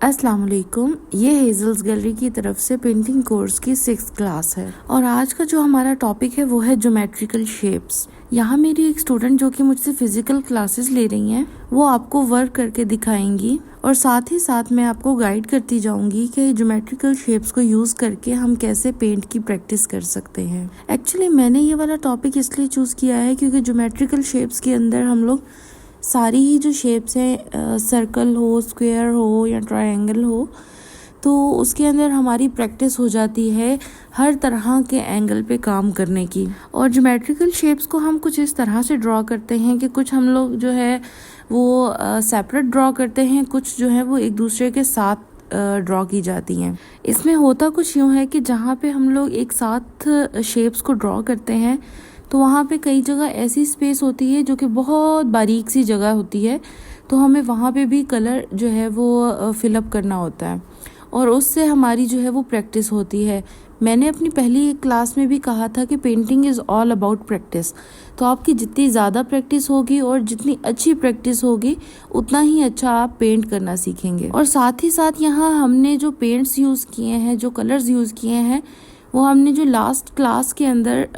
अस्सलाम वालेकुम। ये हेज़ल्स गैलरी की तरफ से पेंटिंग कोर्स की 6th क्लास है और आज का जो हमारा टॉपिक है वो है ज्योमेट्रिकल शेप्स। यहाँ मेरी एक स्टूडेंट जो कि मुझसे फिजिकल क्लासेस ले रही हैं वो आपको वर्क करके दिखाएंगी और साथ ही साथ मैं आपको गाइड करती जाऊंगी कि ज्योमेट्रिकल शेप्स को यूज़ करके हम कैसे पेंट की प्रैक्टिस कर सकते हैं। एक्चुअली मैंने ये वाला टॉपिक इसलिए चूज़ किया है क्योंकि ज्योमेट्रिकल शेप्स के अंदर हम लोग सारी ही जो शेप्स हैं, सर्कल हो, स्क्वायर हो या ट्रायंगल हो, तो उसके अंदर हमारी प्रैक्टिस हो जाती है हर तरह के एंगल पे काम करने की। और ज्योमेट्रिकल शेप्स को हम कुछ इस तरह से ड्रॉ करते हैं कि कुछ हम लोग जो है वो सेपरेट ड्रॉ करते हैं, कुछ जो है वो एक दूसरे के साथ ड्रॉ की जाती हैं। इसमें होता कुछ यूँ है कि जहाँ पे हम लोग एक साथ शेप्स को ड्रॉ करते हैं तो वहाँ पे कई जगह ऐसी स्पेस होती है जो कि बहुत बारीक सी जगह होती है, तो हमें वहाँ पे भी कलर जो है वो फिलअप करना होता है और उससे हमारी जो है वो प्रैक्टिस होती है। मैंने अपनी पहली एक क्लास में भी कहा था कि painting is all about practice. तो आपकी जितनी ज़्यादा प्रैक्टिस होगी और जितनी अच्छी प्रैक्टिस होगी उतना ही अच्छा आप पेंट करना सीखेंगे। और साथ ही साथ यहाँ हमने जो पेंट्स यूज़ किए हैं, जो कलर्स यूज़ किए हैं, वो हमने जो लास्ट क्लास के अंदर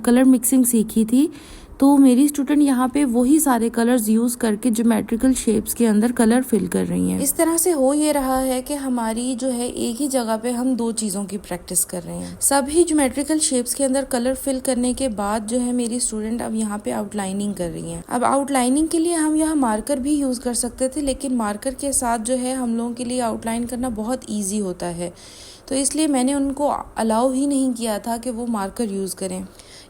कलर मिक्सिंग सीखी थी, तो मेरी स्टूडेंट यहाँ पे वही सारे कलर्स यूज़ करके ज्योमेट्रिकल शेप्स के अंदर कलर फिल कर रही हैं। इस तरह से हो ये रहा है कि हमारी जो है एक ही जगह पे हम दो चीज़ों की प्रैक्टिस कर रहे हैं। सभी ज्योमेट्रिकल शेप्स के अंदर कलर फिल करने के बाद जो है मेरी स्टूडेंट अब यहाँ पे आउटलाइनिंग कर रही हैं। अब आउटलाइनिंग के लिए हम यहाँ मार्कर भी यूज़ कर सकते थे, लेकिन मार्कर के साथ जो है हम लोगों के लिए आउटलाइन करना बहुत ईजी होता है, तो इसलिए मैंने उनको अलाउ ही नहीं किया था कि वो मार्कर यूज़ करें।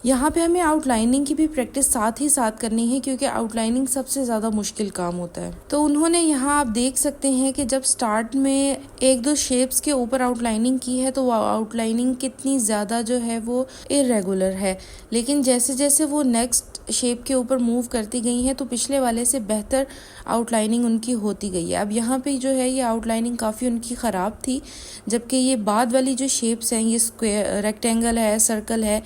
यहाँ पे हमें आउटलाइनिंग की भी प्रैक्टिस साथ ही साथ करनी है क्योंकि आउटलाइनिंग सबसे ज़्यादा मुश्किल काम होता है। तो उन्होंने यहाँ आप देख सकते हैं कि जब स्टार्ट में एक दो शेप्स के ऊपर आउटलाइनिंग की है तो वो आउटलाइनिंग कितनी ज़्यादा जो है वो इरेगुलर है, लेकिन जैसे जैसे वो नेक्स्ट शेप के ऊपर मूव करती गई हैं तो पिछले वाले से बेहतर आउटलाइनिंग उनकी होती गई है। अब यहाँ पे जो है ये आउटलाइनिंग काफ़ी उनकी ख़राब थी, जबकि ये बाद वाली जो शेप्स हैं, ये स्क्वायर, रेक्टेंगल है, सर्कल है,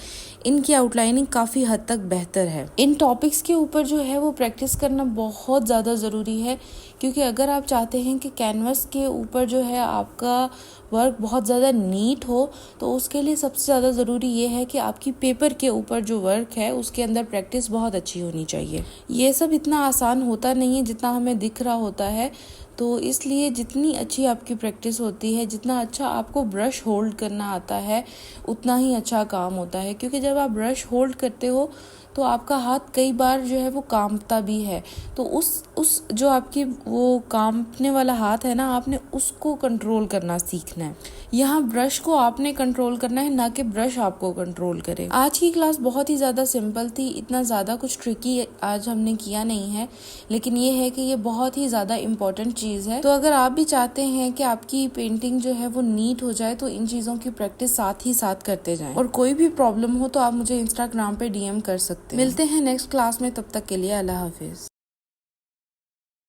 इनकी आउटलाइनिंग काफ़ी हद तक बेहतर है। इन टॉपिक्स के ऊपर जो है वो प्रैक्टिस करना बहुत ज़्यादा ज़रूरी है क्योंकि अगर आप चाहते हैं कि कैनवस के ऊपर जो है आपका वर्क बहुत ज़्यादा नीट हो तो उसके लिए सबसे ज़्यादा ज़रूरी ये है कि आपकी पेपर के ऊपर जो वर्क है उसके अंदर प्रैक्टिस बहुत अच्छी होनी चाहिए। ये सब इतना आसान होता नहीं है जितना हमें दिख रहा होता है, तो इसलिए जितनी अच्छी आपकी प्रैक्टिस होती है, जितना अच्छा आपको ब्रश होल्ड करना आता है, उतना ही अच्छा काम होता है। क्योंकि जब आप ब्रश होल्ड करते हो तो आपका हाथ कई बार जो है वो कांपता भी है, तो उस जो आपकी वो कांपने वाला हाथ है ना, आपने उसको कंट्रोल करना सीखना है। यहाँ ब्रश को आपने कंट्रोल करना है, ना कि ब्रश आपको कंट्रोल करे। आज की क्लास बहुत ही ज़्यादा सिंपल थी, इतना ज़्यादा कुछ ट्रिकी आज हमने किया नहीं है, लेकिन ये है कि ये बहुत ही ज़्यादा इम्पोर्टेंट चीज़ है। तो अगर आप भी चाहते हैं कि आपकी पेंटिंग जो है वो नीट हो जाए तो इन चीज़ों की प्रैक्टिस साथ ही साथ करते जाएं। और कोई भी प्रॉब्लम हो तो आप मुझे इंस्टाग्राम पे DM कर सकते हैं। मिलते हैं नेक्स्ट क्लास में, तब तक के लिए अल्लाह हाफिज़।